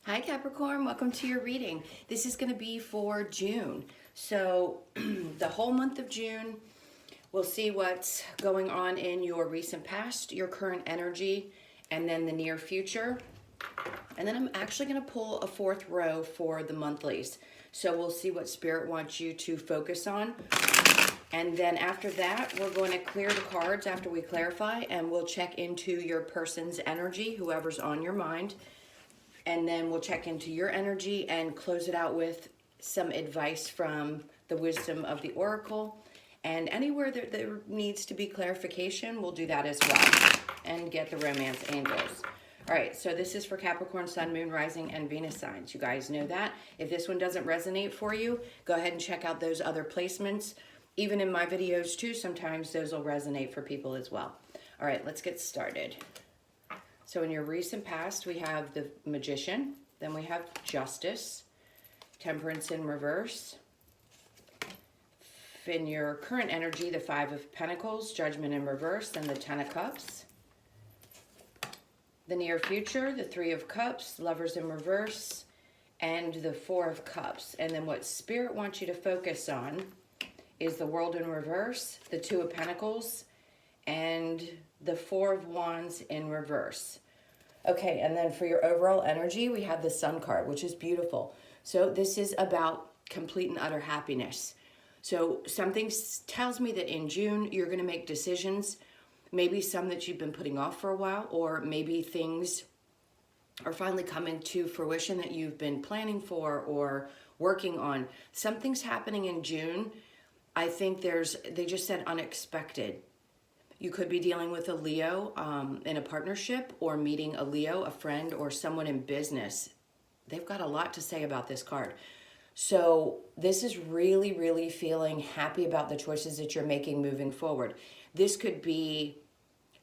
Hi Capricorn, welcome to your reading. This is going to be for June. So the whole month of June, we'll see what's going on in your recent past, your current energy, and then the near future. And then I'm actually going to pull a fourth row for the monthlies. So we'll see what Spirit wants you to focus on. And then after that, we're going to clear the cards after we clarify, and we'll check into your person's energy, whoever's on your mind. And then we'll check into your energy and close it out with some advice from the wisdom of the oracle. And anywhere that there needs to be clarification, we'll do that as well. And get the romance angels. All right, so this is for Capricorn, Sun, Moon, Rising, and Venus signs. You guys know that. If this one doesn't resonate for you, go ahead and check out those other placements. Even in my videos too, sometimes those will resonate for people as well. All right, let's get started. So in your recent past, we have the Magician, then we have Justice, Temperance in reverse. In your current energy, the Five of Pentacles, Judgment in reverse, and the Ten of Cups. The near future, the Three of Cups, Lovers in reverse, and the Four of Cups. And then what Spirit wants you to focus on is the World in reverse, the Two of Pentacles, and the Four of Wands in reverse. Okay, and then for your overall energy, we have the Sun card, which is beautiful. So this is about complete and utter happiness. So something tells me that in June, you're going to make decisions, maybe some that you've been putting off for a while, or maybe things are finally coming to fruition that you've been planning for or working on. Something's happening in June. I think they just said unexpected. You could be dealing with a Leo in a partnership, or meeting a Leo, a friend, or someone in business. They've got a lot to say about this card. So this is really, really feeling happy about the choices that you're making moving forward. This could be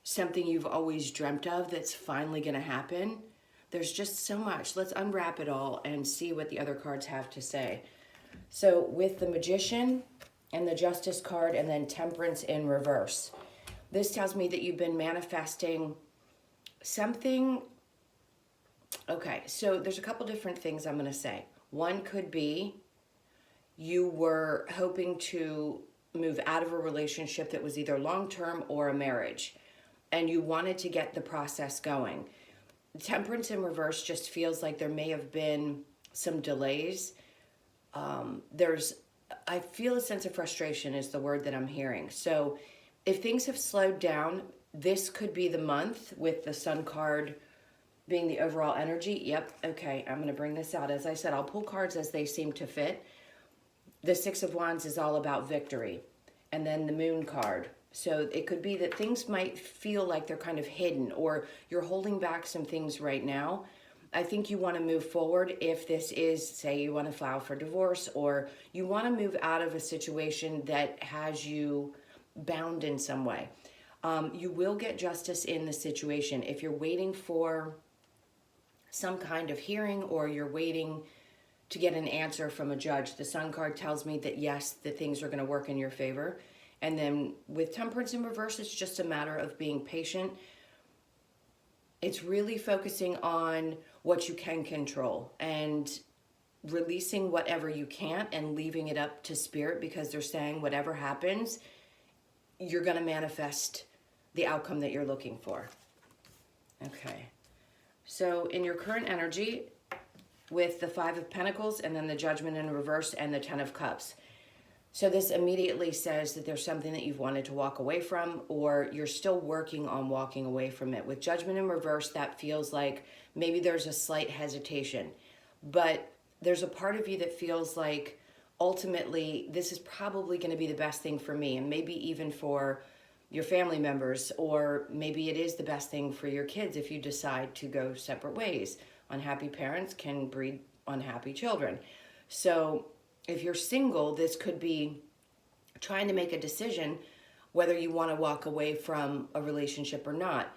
something you've always dreamt of that's finally going to happen. There's just so much. Let's unwrap it all and see what the other cards have to say. So with the Magician and the Justice card, and then Temperance in reverse. This tells me that you've been manifesting something. Okay, so there's a couple different things I'm going to say. One could be you were hoping to move out of a relationship that was either long-term or a marriage, and you wanted to get the process going. Temperance in reverse just feels like there may have been some delays. I feel a sense of frustration is the word that I'm hearing. So if things have slowed down, this could be the month, with the Sun card being the overall energy. Yep, okay, I'm going to bring this out. As I said, I'll pull cards as they seem to fit. The Six of Wands is all about victory. And then the Moon card. So it could be that things might feel like they're kind of hidden, or you're holding back some things right now. I think you want to move forward if this is, say, you want to file for divorce, or you want to move out of a situation that has you bound in some way. You will get justice in the situation. If you're waiting for some kind of hearing, or you're waiting to get an answer from a judge, the Sun card tells me that yes, the things are going to work in your favor. And then with Temperance in reverse, it's just a matter of being patient. It's really focusing on what you can control and releasing whatever you can't and leaving it up to Spirit, because they're saying whatever happens, you're going to manifest the outcome that you're looking for. Okay. So in your current energy, with the Five of Pentacles, and then the Judgment in reverse, and the Ten of Cups. So this immediately says that there's something that you've wanted to walk away from, or you're still working on walking away from it. With Judgment in reverse, that feels like maybe there's a slight hesitation. But there's a part of you that feels like ultimately this is probably going to be the best thing for me, and maybe even for your family members, or maybe it is the best thing for your kids if you decide to go separate ways. Unhappy parents can breed unhappy children. So if you're single, this could be trying to make a decision whether you want to walk away from a relationship or not.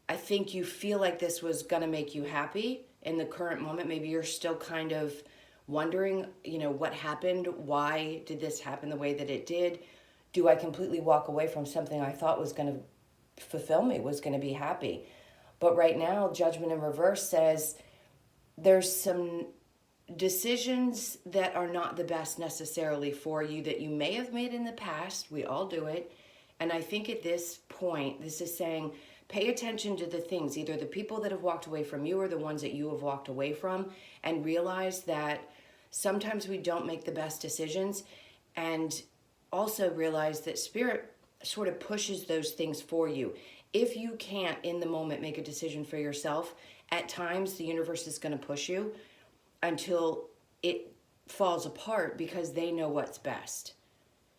I think you feel like this was going to make you happy in the current moment. Maybe you're still kind of wondering, what happened? Why did this happen the way that it did? Do I completely walk away from something I thought was going to fulfill me, was going to be happy? But right now, Judgment in reverse says there's some decisions that are not the best necessarily for you that you may have made in the past. We all do it. And I think at this point, this is saying, pay attention to the things, either the people that have walked away from you or the ones that you have walked away from, and realize that sometimes we don't make the best decisions. And also realize that Spirit sort of pushes those things for you. If you can't in the moment make a decision for yourself, at times the universe is going to push you until it falls apart because they know what's best.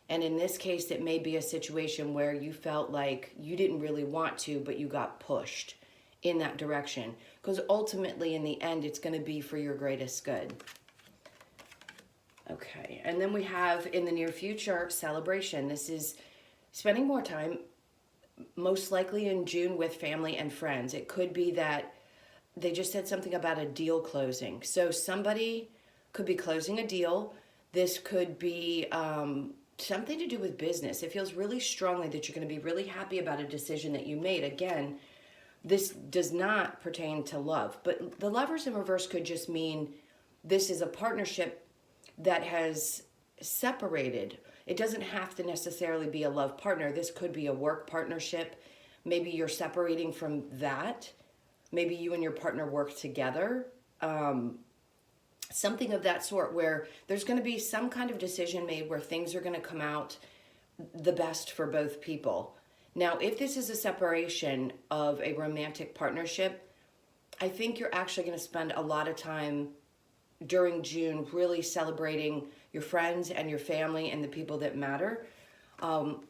And in this case, it may be a situation where you felt like you didn't really want to, but you got pushed in that direction. Because ultimately, in the end, it's going to be for your greatest good. Okay, and then we have in the near future, celebration. This is spending more time, most likely in June, with family and friends. It could be that they just said something about a deal closing. So somebody could be closing a deal. This could be something to do with business. It feels really strongly that you're going to be really happy about a decision that you made. Again, this does not pertain to love, but the Lovers in reverse could just mean this is a partnership that has separated. It doesn't have to necessarily be a love partner. This could be a work partnership. Maybe you're separating from that. Maybe you and your partner work together. Something of that sort, where there's going to be some kind of decision made where things are going to come out the best for both people. Now, if this is a separation of a romantic partnership, I think you're actually going to spend a lot of time during June really celebrating your friends and your family and the people that matter.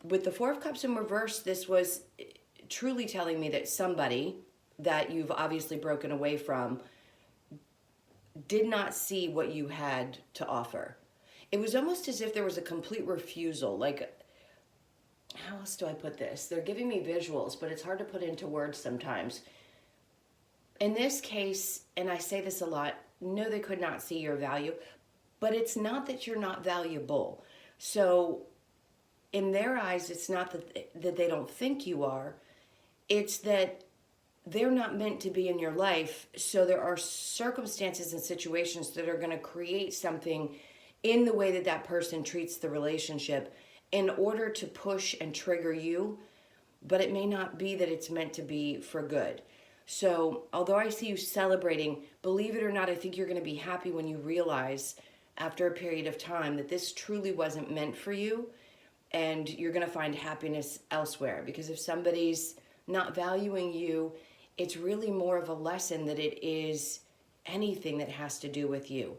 With the Four of Cups in reverse, this was truly telling me that somebody that you've obviously broken away from did not see what you had to offer. It was almost as if there was a complete refusal. Like, how else do I put this? They're giving me visuals, but it's hard to put into words sometimes. In this case, and I say this a lot, no, they could not see your value, but it's not that you're not valuable. So in their eyes, it's not that they don't think you are. It's that they're not meant to be in your life. So there are circumstances and situations that are going to create something in the way that that person treats the relationship in order to push and trigger you. But it may not be that it's meant to be for good. So although I see you celebrating, believe it or not, I think you're going to be happy when you realize after a period of time that this truly wasn't meant for you, and you're going to find happiness elsewhere. Because if somebody's not valuing you, it's really more of a lesson that it is anything that has to do with you.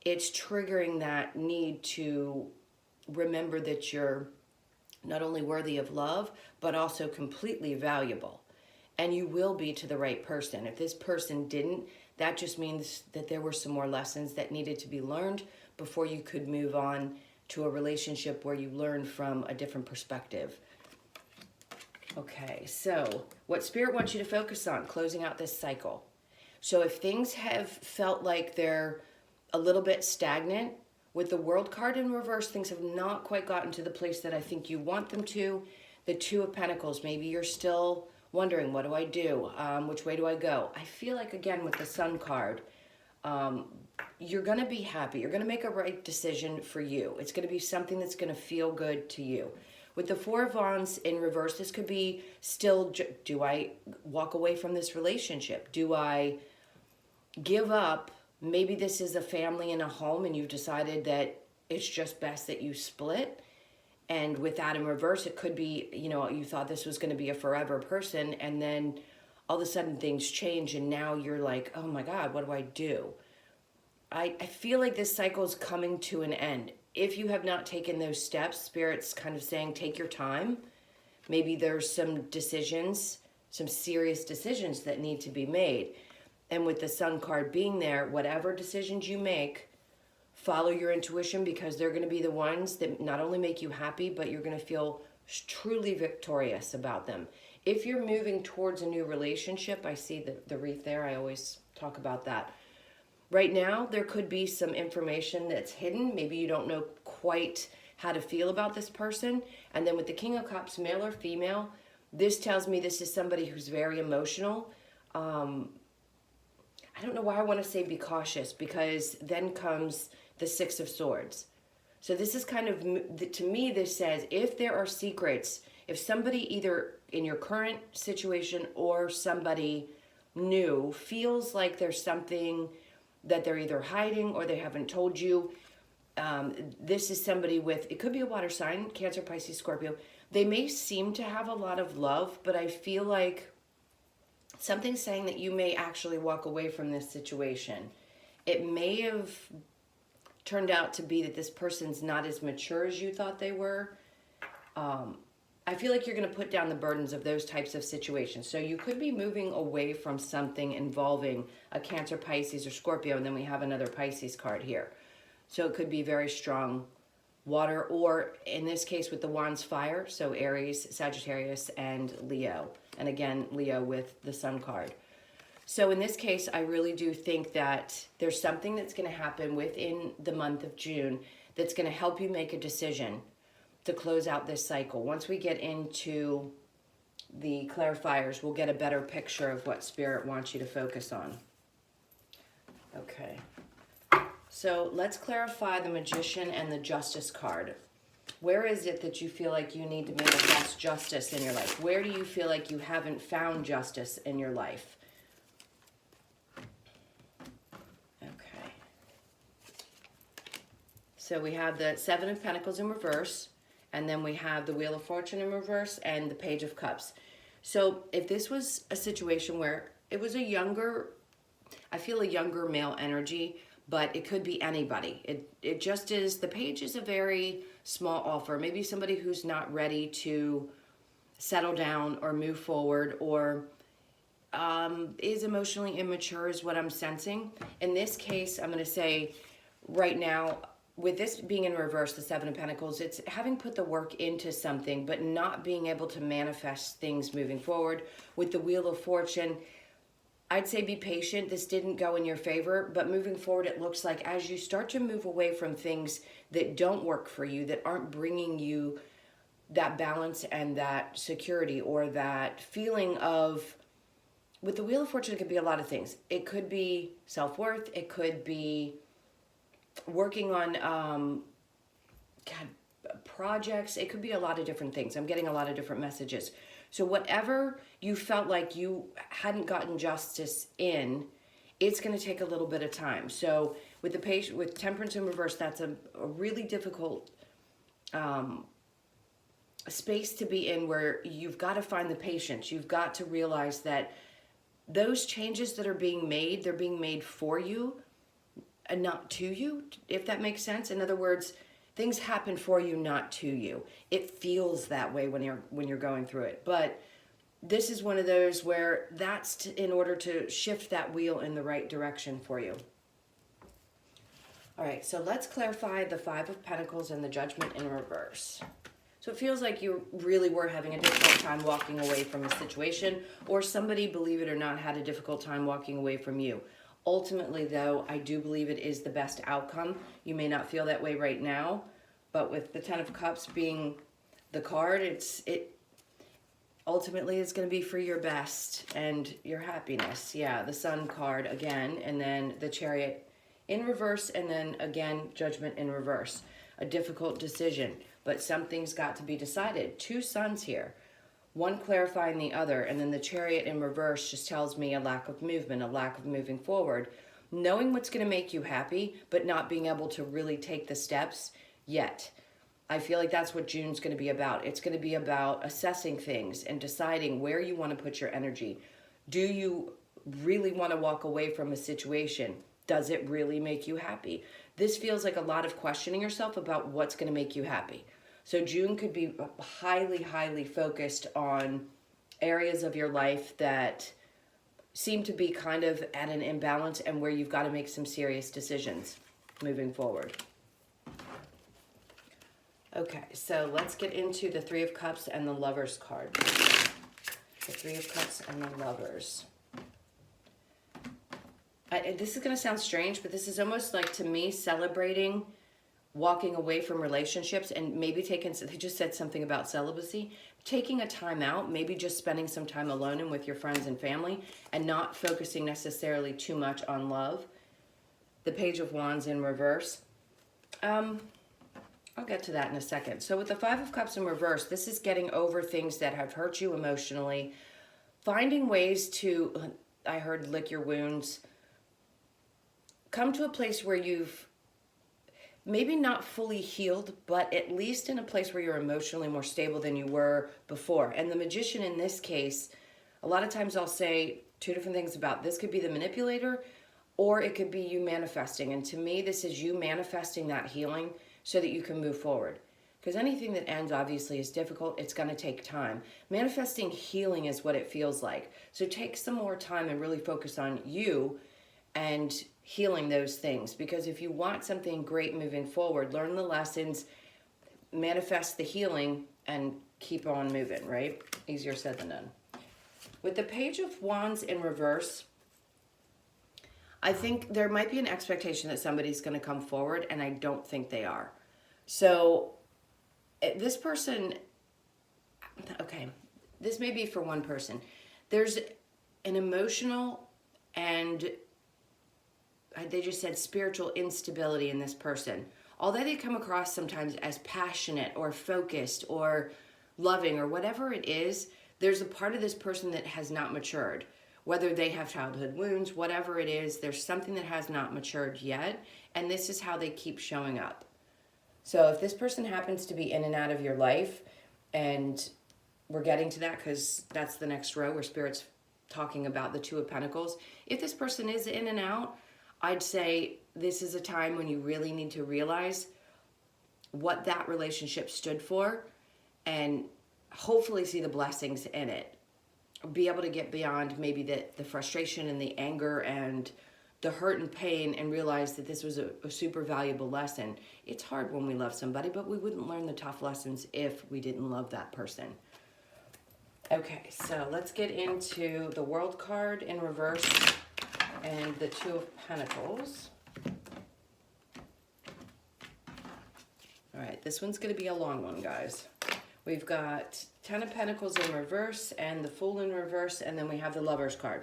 It's triggering that need to remember that you're not only worthy of love, but also completely valuable. And you will be to the right person. If this person didn't, that just means that there were some more lessons that needed to be learned before you could move on to a relationship where you learn from a different perspective. Okay, so what Spirit wants you to focus on, closing out this cycle. So if things have felt like they're a little bit stagnant, with the World card in reverse, things have not quite gotten to the place that I think you want them to. The Two of Pentacles, maybe you're still wondering, what do I do? Which way do I go? I feel like, again, with the Sun card, you're going to be happy. You're going to make a right decision for you. It's going to be something that's going to feel good to you. With the Four of Wands in reverse, this could be still, do I walk away from this relationship? Do I give up? Maybe this is a family and a home and you've decided that it's just best that you split. And with that in reverse, it could be, you know, you thought this was going to be a forever person, and then all of a sudden things change and now you're like, oh my God, what do I do? I feel like this cycle is coming to an end. If you have not taken those steps, Spirit's kind of saying, take your time. Maybe there's some decisions, some serious decisions that need to be made. And with the Sun card being there, whatever decisions you make, follow your intuition, because they're going to be the ones that not only make you happy, but you're going to feel truly victorious about them. If you're moving towards a new relationship, I see the wreath there. I always talk about that. Right now, there could be some information that's hidden. Maybe you don't know quite how to feel about this person. And then with the King of Cups, male or female, this tells me this is somebody who's very emotional. I don't know why I want to say be cautious, because then comes the Six of Swords. So this is kind of, to me, this says if there are secrets, if somebody either in your current situation or somebody new feels like there's something that they're either hiding or they haven't told you, this is somebody with, it could be a water sign, Cancer, Pisces, Scorpio. They may seem to have a lot of love, but I feel like something's saying that you may actually walk away from this situation. It may have turned out to be that this person's not as mature as you thought they were. I feel like you're going to put down the burdens of those types of situations. So you could be moving away from something involving a Cancer, Pisces, or Scorpio, and then we have another Pisces card here. So it could be very strong water, or in this case with the Wands, fire, so Aries, Sagittarius, and Leo. And again, Leo with the Sun card. So in this case, I really do think that there's something that's going to happen within the month of June that's going to help you make a decision to close out this cycle. Once we get into the clarifiers, we'll get a better picture of what Spirit wants you to focus on. Okay. So let's clarify the Magician and the Justice card. Where is it that you feel like you need to manifest justice in your life? Where do you feel like you haven't found justice in your life? Okay. So we have the Seven of Pentacles in reverse, and then we have the Wheel of Fortune in reverse and the Page of Cups. So if this was a situation where it was a younger, I feel a younger male energy, but it could be anybody. It just is, the page is a very small offer. Maybe somebody who's not ready to settle down or move forward, or is emotionally immature is what I'm sensing. In this case, I'm going to say right now, with this being in reverse, the Seven of Pentacles, it's having put the work into something, but not being able to manifest things moving forward. With the Wheel of Fortune, I'd say be patient. This didn't go in your favor, but moving forward, it looks like as you start to move away from things that don't work for you, that aren't bringing you that balance and that security, or that feeling of, with the Wheel of Fortune, it could be a lot of things. It could be self-worth. It could be working on projects. It could be a lot of different things. I'm getting a lot of different messages. So whatever you felt like you hadn't gotten justice in, it's going to take a little bit of time. So with the page, with Temperance in reverse, that's a really difficult space to be in, where you've got to find the patience. You've got to realize that those changes that are being made, they're being made for you and not to you, if that makes sense. In other words, things happen for you, not to you. It feels that way when you're going through it. But this is one of those where that's in order to shift that wheel in the right direction for you. All right, so let's clarify the Five of Pentacles and the Judgment in reverse. So it feels like you really were having a difficult time walking away from a situation, or somebody, believe it or not, had a difficult time walking away from you. Ultimately, though, I do believe it is the best outcome. You may not feel that way right now, but with the Ten of Cups being the card, it ultimately is going to be for your best and your happiness. Yeah, the Sun card again, and then the Chariot in reverse, and then again, Judgment in reverse. A difficult decision, but something's got to be decided. Two suns here, one clarifying the other, and then the Chariot in reverse just tells me a lack of movement, a lack of moving forward. Knowing what's going to make you happy, but not being able to really take the steps yet. I feel like that's what June's going to be about. It's going to be about assessing things and deciding where you want to put your energy. Do you really want to walk away from a situation? Does it really make you happy? This feels like a lot of questioning yourself about what's going to make you happy. So June could be highly, highly focused on areas of your life that seem to be kind of at an imbalance, and where you've got to make some serious decisions moving forward. Okay, so let's get into the Three of Cups and the Lovers card. The Three of Cups and the Lovers. This is going to sound strange, but this is almost like, to me, celebrating walking away from relationships and maybe they just said something about celibacy, taking a time out, maybe just spending some time alone and with your friends and family and not focusing necessarily too much on love. The Page of Wands in reverse. I'll get to that in a second. So with the Five of Cups in reverse, this is getting over things that have hurt you emotionally, finding ways to, I heard, lick your wounds, come to a place where you've maybe not fully healed, but at least in a place where you're emotionally more stable than you were before. And the Magician in this case, a lot of times I'll say two different things about this. Could be the manipulator, or it could be you manifesting. And to me, this is you manifesting that healing so that you can move forward. Because anything that ends obviously is difficult. It's going to take time. Manifesting healing is what it feels like. So take some more time and really focus on you and healing those things. Because if you want something great moving forward, learn the lessons, manifest the healing, and keep on moving, right? Easier said than done. With the Page of Wands in reverse, I think there might be an expectation that somebody's going to come forward, and I don't think they are. So this person, okay, this may be for one person. There's an emotional and they just said spiritual instability in this person. Although they come across sometimes as passionate or focused or loving or whatever it is, there's a part of this person that has not matured. Whether they have childhood wounds, whatever it is, there's something that has not matured yet, and this is how they keep showing up. So if this person happens to be in and out of your life, and we're getting to that because that's the next row where Spirit's talking about the Two of Pentacles. If this person is in and out, I'd say this is a time when you really need to realize what that relationship stood for and hopefully see the blessings in it. Be able to get beyond maybe the frustration and the anger and the hurt and pain and realize that this was a super valuable lesson. It's hard when we love somebody, but we wouldn't learn the tough lessons if we didn't love that person. Okay, so let's get into the World card in reverse and the Two of Pentacles. All right, this one's going to be a long one, guys. We've got Ten of Pentacles in reverse and the Fool in reverse, and then we have the Lovers card.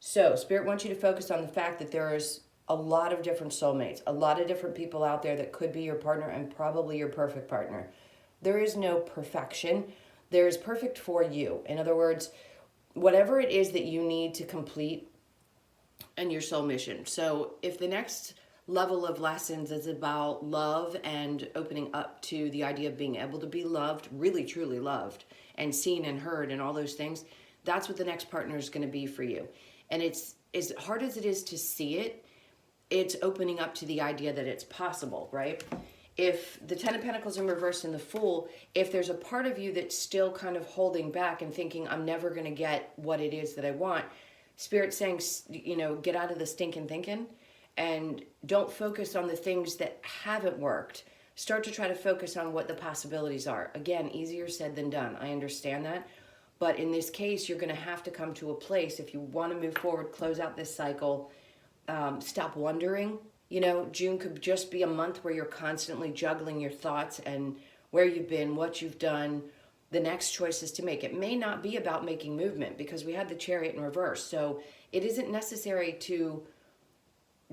So Spirit wants you to focus on the fact that there is a lot of different soulmates, a lot of different people out there that could be your partner and probably your perfect partner. There is no perfection. There is perfect for you. In other words, whatever it is that you need to complete and your soul mission. So if the next level of lessons is about love and opening up to the idea of being able to be loved, really truly loved, and seen and heard and all those things, that's what the next partner is going to be for you. And it's as hard as it is to see it, it's opening up to the idea that it's possible, right? If the Ten of Pentacles in reverse and the Fool, if there's a part of you that's still kind of holding back and thinking, I'm never going to get what it is that I want, Spirit's saying, you know, get out of the stinking thinking and don't focus on the things that haven't worked. Start to try to focus on what the possibilities are. Again, easier said than done. I understand that. But in this case, you're going to have to come to a place, if you want to move forward, close out this cycle, stop wondering. You know, June could just be a month where you're constantly juggling your thoughts and where you've been, what you've done, the next choices to make. It may not be about making movement because we had the Chariot in reverse. So it isn't necessary to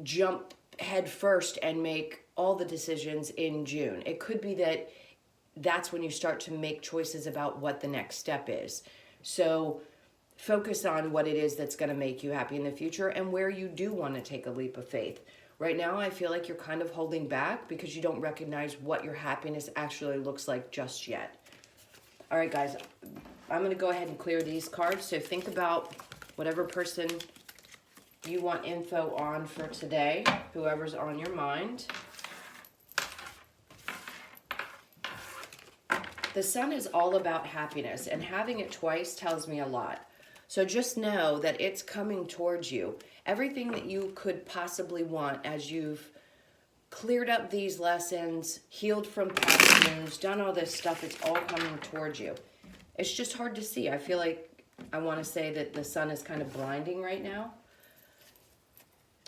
jump head first and make all the decisions in June. It could be that that's when you start to make choices about what the next step is. So focus on what it is that's going to make you happy in the future and where you do want to take a leap of faith. Right now, I feel like you're kind of holding back because you don't recognize what your happiness actually looks like just yet. All right, guys, I'm going to go ahead and clear these cards. So think about whatever person you want info on for today, whoever's on your mind. The Sun is all about happiness, and having it twice tells me a lot. So just know that it's coming towards you. Everything that you could possibly want as you've cleared up these lessons, healed from past wounds, done all this stuff, it's all coming towards you. It's just hard to see. I feel like I want to say that the sun is kind of blinding right now.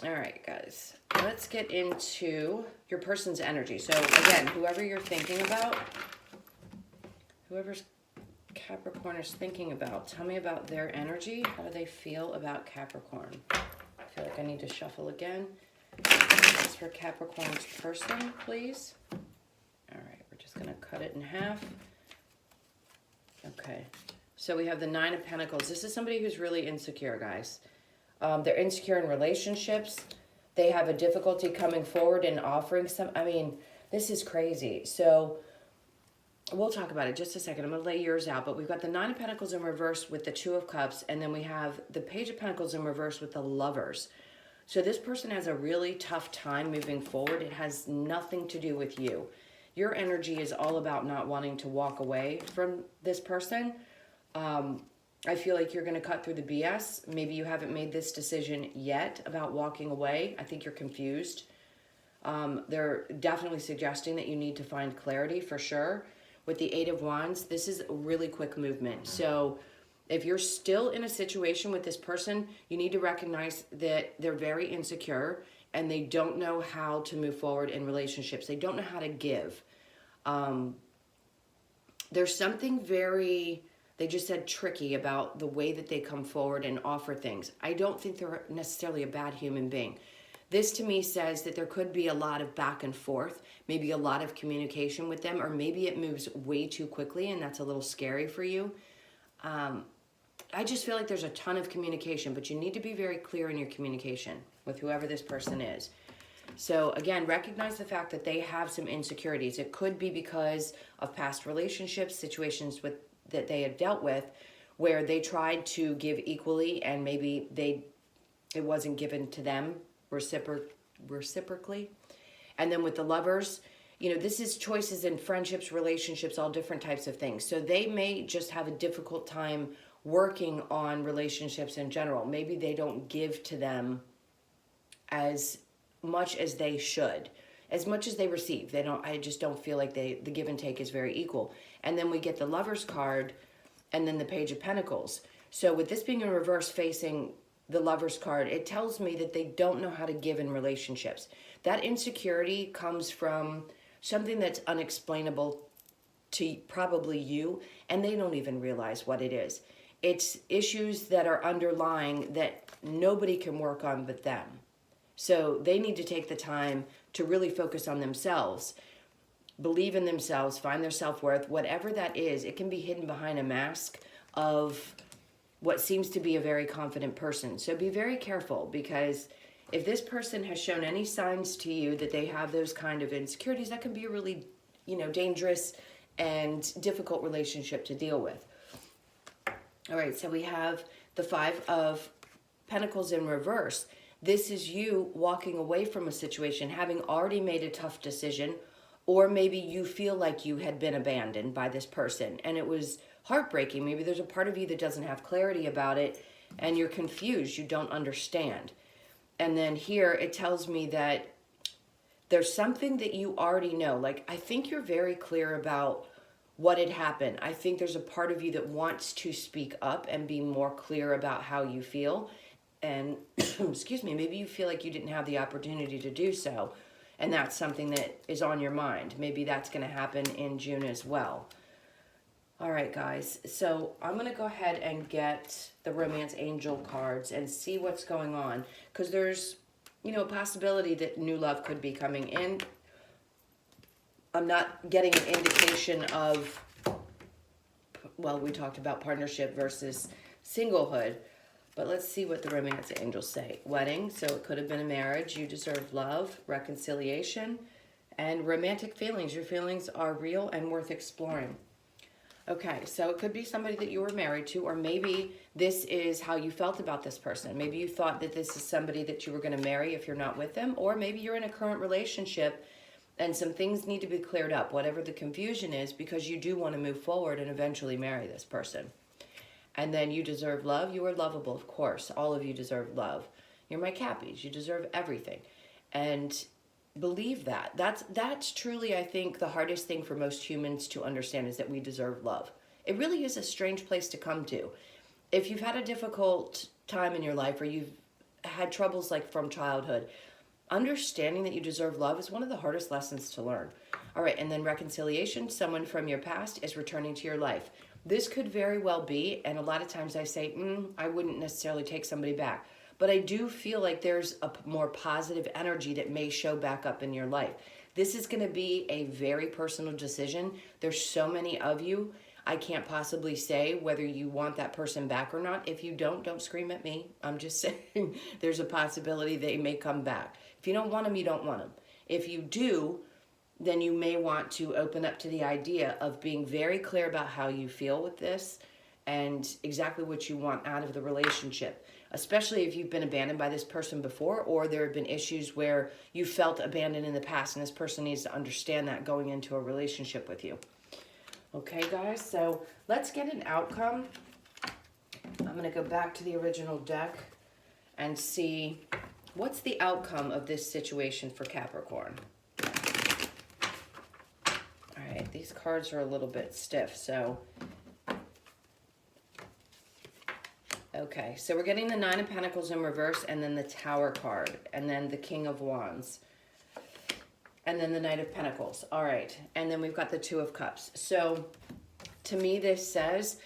All right, guys. let's get into your person's energy. So again, whoever you're thinking about, whoever's Capricorn is thinking about, tell me about their energy. How do they feel about Capricorn? I feel like I need to shuffle again. This is for Capricorn's person, please. All right, we're just going to cut it in half. Okay, so we have the Nine of Pentacles. This is somebody who's really insecure, guys. They're insecure in relationships. They have a difficulty coming forward and offering some. I mean, this is crazy. So we'll talk about it just a second. I'm going to lay yours out. But we've got the Nine of Pentacles in reverse with the Two of Cups. And then we have the Page of Pentacles in reverse with the Lovers. So this person has a really tough time moving forward. It has nothing to do with you. Your energy is all about not wanting to walk away from this person. I feel like you're going to cut through the BS. Maybe you haven't made this decision yet about walking away. I think you're confused. They're definitely suggesting that you need to find clarity for sure. With the Eight of Wands, this is a really quick movement. So if you're still in a situation with this person, you need to recognize that they're very insecure and they don't know how to move forward in relationships. They don't know how to give. There's something very, they just said tricky about the way that they come forward and offer things. I don't think they're necessarily a bad human being. This to me says that there could be a lot of back and forth, maybe a lot of communication with them, or maybe it moves way too quickly and that's a little scary for you. I just feel like there's a ton of communication, but you need to be very clear in your communication with whoever this person is. So again, recognize the fact that they have some insecurities. It could be because of past relationships, situations that they have dealt with, where they tried to give equally and maybe it wasn't given to them reciprocally. And then with the Lovers, you know, this is choices in friendships, relationships, all different types of things. So they may just have a difficult time working on relationships in general. Maybe they don't give to them as much as they should, as much as they receive. I just don't feel like the give and take is very equal. And then we get the Lovers card and then the Page of Pentacles. So with this being in reverse facing the Lovers card, it tells me that they don't know how to give in relationships. That insecurity comes from something that's unexplainable to probably you, and they don't even realize what it is. It's issues that are underlying that nobody can work on but them. So they need to take the time to really focus on themselves, believe in themselves, find their self-worth, whatever that is. It can be hidden behind a mask of what seems to be a very confident person. So be very careful, because if this person has shown any signs to you that they have those kind of insecurities, that can be a really, dangerous and difficult relationship to deal with. All right, so we have the Five of Pentacles in reverse. This is you walking away from a situation, having already made a tough decision, or maybe you feel like you had been abandoned by this person and it was heartbreaking. Maybe there's a part of you that doesn't have clarity about it and you're confused, you don't understand. And then here it tells me that there's something that you already know. Like, I think you're very clear about what had happened. I think there's a part of you that wants to speak up and be more clear about how you feel. And, excuse me, maybe you feel like you didn't have the opportunity to do so. And that's something that is on your mind. Maybe that's going to happen in June as well. All right, guys. So I'm going to go ahead and get the Romance Angel cards and see what's going on. Because there's, a possibility that new love could be coming in. I'm not getting an indication of, well, we talked about partnership versus singlehood. But let's see what the Romance Angels say. Wedding, so it could have been a marriage. You deserve love, reconciliation, and romantic feelings. Your feelings are real and worth exploring. Okay, so it could be somebody that you were married to, or maybe this is how you felt about this person. Maybe you thought that this is somebody that you were going to marry if you're not with them, or maybe you're in a current relationship and some things need to be cleared up, whatever the confusion is, because you do want to move forward and eventually marry this person. And then you deserve love. You are lovable, of course. All of you deserve love. You're my Cappies. You deserve everything. And believe that. That's truly, I think, the hardest thing for most humans to understand, is that we deserve love. It really is a strange place to come to. If you've had a difficult time in your life, or you've had troubles like from childhood, understanding that you deserve love is one of the hardest lessons to learn. All right, and then reconciliation, someone from your past is returning to your life. This could very well be, and a lot of times I say, I wouldn't necessarily take somebody back. But I do feel like there's a more positive energy that may show back up in your life. This is going to be a very personal decision. There's so many of you. I can't possibly say whether you want that person back or not. If you don't scream at me. I'm just saying there's a possibility they may come back. If you don't want them, you don't want them. If you do, then you may want to open up to the idea of being very clear about how you feel with this and exactly what you want out of the relationship, especially if you've been abandoned by this person before, or there have been issues where you felt abandoned in the past, and this person needs to understand that going into a relationship with you. Okay, guys, so let's get an outcome. I'm going to go back to the original deck and see what's the outcome of this situation for Capricorn. All right, these cards are a little bit stiff, so... Okay, so we're getting the Nine of Pentacles in reverse, and then the Tower card, and then the King of Wands, and then the Knight of Pentacles. All right, and then we've got the Two of Cups. So to me, this says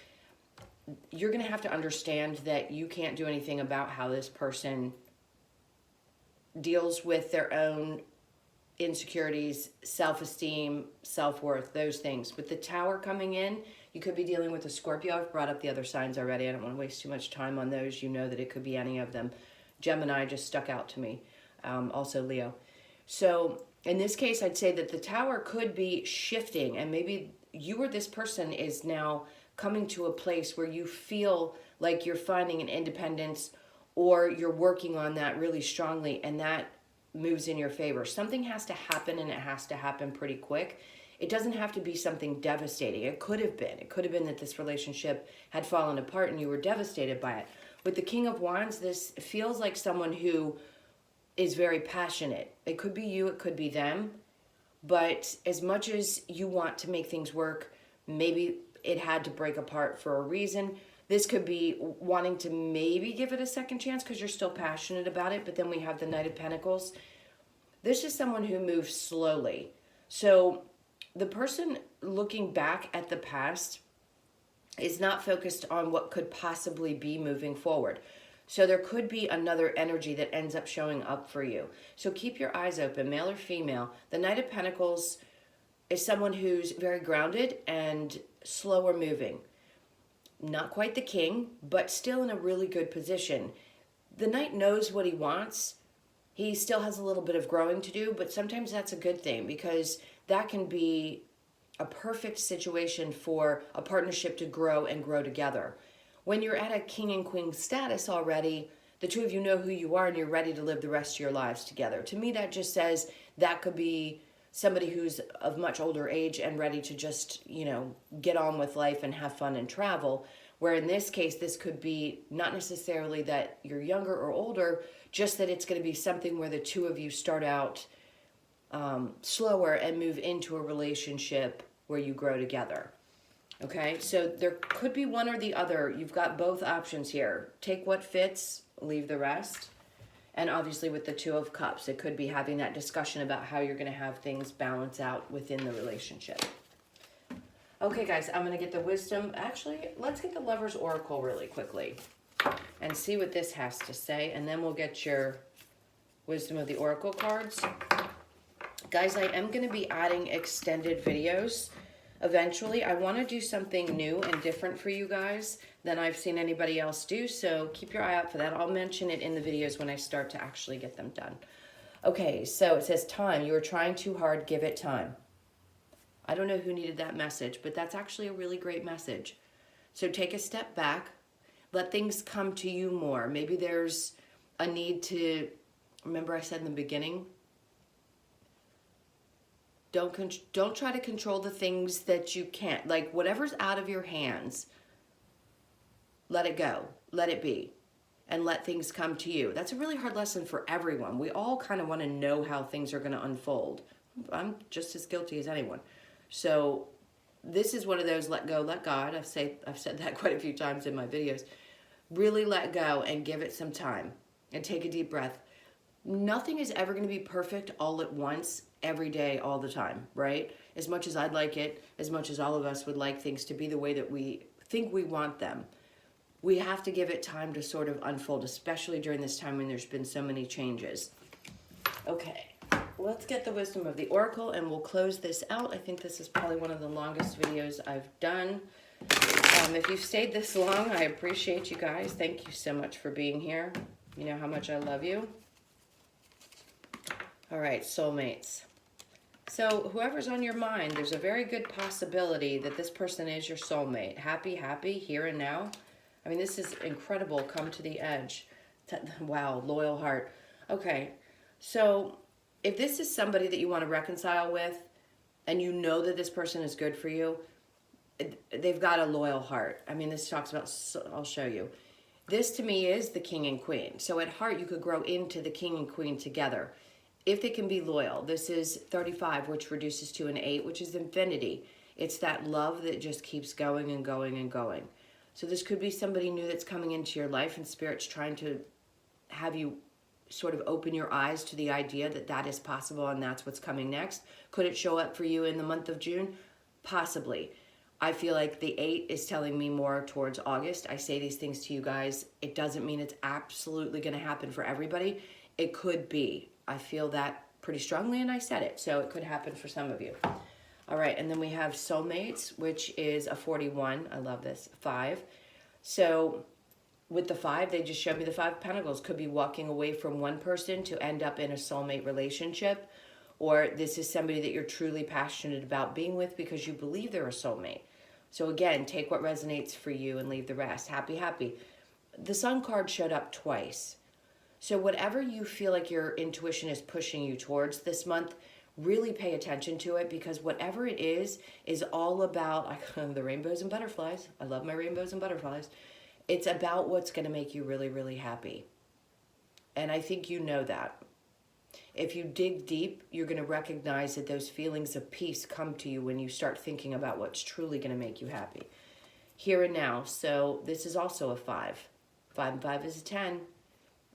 you're going to have to understand that you can't do anything about how this person deals with their own insecurities, self-esteem, self-worth, those things. With the Tower coming in, you could be dealing with a Scorpio. I've brought up the other signs already. I don't want to waste too much time on those. You know that it could be any of them. Gemini just stuck out to me. Also Leo. So in this case, I'd say that the Tower could be shifting, and maybe you or this person is now coming to a place where you feel like you're finding an independence, or you're working on that really strongly, and that moves in your favor. Something has to happen, and it has to happen pretty quick. It doesn't have to be something devastating. It could have been. It could have been that this relationship had fallen apart and you were devastated by it. With the King of Wands, this feels like someone who is very passionate. It could be you, it could be them. But as much as you want to make things work, maybe it had to break apart for a reason. This could be wanting to maybe give it a second chance because you're still passionate about it. But then we have the Knight of Pentacles. This is someone who moves slowly. So the person looking back at the past is not focused on what could possibly be moving forward. So there could be another energy that ends up showing up for you. So keep your eyes open, male or female. The Knight of Pentacles is someone who's very grounded and slower moving. Not quite the king, but still in a really good position. The Knight knows what he wants. He still has a little bit of growing to do, but sometimes that's a good thing, because that can be a perfect situation for a partnership to grow and grow together. When you're at a king and queen status already, the two of you know who you are and you're ready to live the rest of your lives together. To me, that just says that could be somebody who's of much older age and ready to just, get on with life and have fun and travel. Where in this case, this could be not necessarily that you're younger or older, just that it's going to be something where the two of you start out slower and move into a relationship where you grow together. Okay, so there could be one or the other. You've got both options here. Take what fits, leave the rest. And obviously with the Two of Cups, it could be having that discussion about how you're going to have things balance out within the relationship. Okay, guys, I'm going to get the wisdom. Actually, let's get the Lover's Oracle really quickly and see what this has to say. And then we'll get your wisdom of the Oracle cards. Guys, I am going to be adding extended videos eventually. I want to do something new and different for you guys than I've seen anybody else do, so keep your eye out for that. I'll mention it in the videos when I start to actually get them done. Okay, so it says time. You are trying too hard. Give it time. I don't know who needed that message, but that's actually a really great message. So take a step back. Let things come to you more. Maybe there's a need to, remember I said in the beginning, don't try to control the things that you can't. Like whatever's out of your hands, let it go. Let it be. And let things come to you. That's a really hard lesson for everyone. We all kind of want to know how things are going to unfold. I'm just as guilty as anyone. So this is one of those let go, let God. I've said that quite a few times in my videos. Really let go and give it some time. And take a deep breath. Nothing is ever going to be perfect all at once, every day, all the time, right? As much as I'd like it, as much as all of us would like things to be the way that we think we want them, we have to give it time to sort of unfold, especially during this time when there's been so many changes. Okay, let's get the wisdom of the oracle and we'll close this out. I think this is probably one of the longest videos I've done. If you've stayed this long, I appreciate you guys. Thank you so much for being here. You know how much I love you. All right, soulmates. So whoever's on your mind, there's a very good possibility that this person is your soulmate. Happy, happy, here and now. I mean, this is incredible. Come to the edge. Wow, loyal heart. Okay, so if this is somebody that you want to reconcile with and you know that this person is good for you, they've got a loyal heart. I mean, this talks about, I'll show you. This to me is the king and queen. So at heart, you could grow into the king and queen together if they can be loyal. This is 35, which reduces to an 8, which is infinity. It's that love that just keeps going and going and going. So this could be somebody new that's coming into your life and Spirit's trying to have you sort of open your eyes to the idea that that is possible and that's what's coming next. Could it show up for you in the month of June? Possibly. I feel like the 8 is telling me more towards August. I say these things to you guys. It doesn't mean it's absolutely going to happen for everybody. It could be. I feel that pretty strongly and I said it. So it could happen for some of you. All right. And then we have soulmates, which is a 41. I love this. 5. So with the 5, they just showed me the 5 of Pentacles. Could be walking away from one person to end up in a soulmate relationship. Or this is somebody that you're truly passionate about being with because you believe they're a soulmate. So again, take what resonates for you and leave the rest. Happy, happy. The Sun card showed up twice. So whatever you feel like your intuition is pushing you towards this month, really pay attention to it because whatever it is all about the rainbows and butterflies. I love my rainbows and butterflies. It's about what's going to make you really, really happy. And I think you know that. If you dig deep, you're going to recognize that those feelings of peace come to you when you start thinking about what's truly going to make you happy. Here and now. So this is also a 5. 5 and 5 is a 10.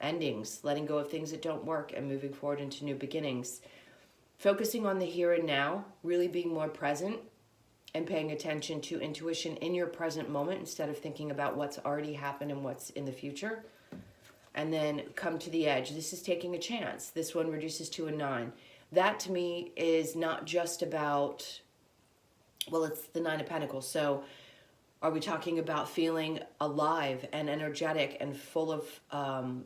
Endings, letting go of things that don't work and moving forward into new beginnings. Focusing on the here and now, really being more present and paying attention to intuition in your present moment instead of thinking about what's already happened and what's in the future. And then come to the edge. This is taking a chance. This one reduces to a 9. That to me is not just about, well, it's the 9 of Pentacles. So are we talking about feeling alive and energetic and full of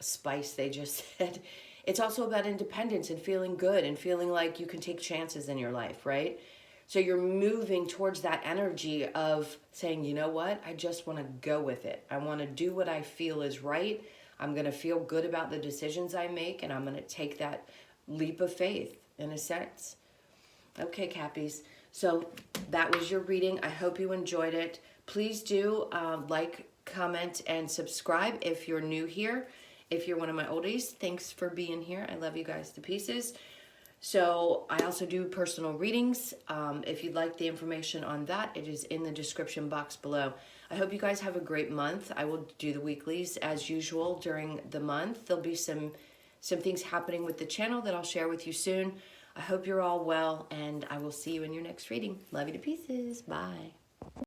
spice, they just said. It's also about independence and feeling good and feeling like you can take chances in your life, right? So you're moving towards that energy of saying, you know what? I just want to go with it. I want to do what I feel is right. I'm going to feel good about the decisions I make, and I'm going to take that leap of faith, in a sense. Okay, Cappies. So that was your reading. I hope you enjoyed it. Please do like, comment, and subscribe if you're new here. If you're one of my oldies, thanks for being here. I love you guys to pieces. So I also do personal readings. If you'd like the information on that, it is in the description box below. I hope you guys have a great month. I will do the weeklies as usual during the month. There'll be some things happening with the channel that I'll share with you soon. I hope you're all well, and I will see you in your next reading. Love you to pieces. Bye.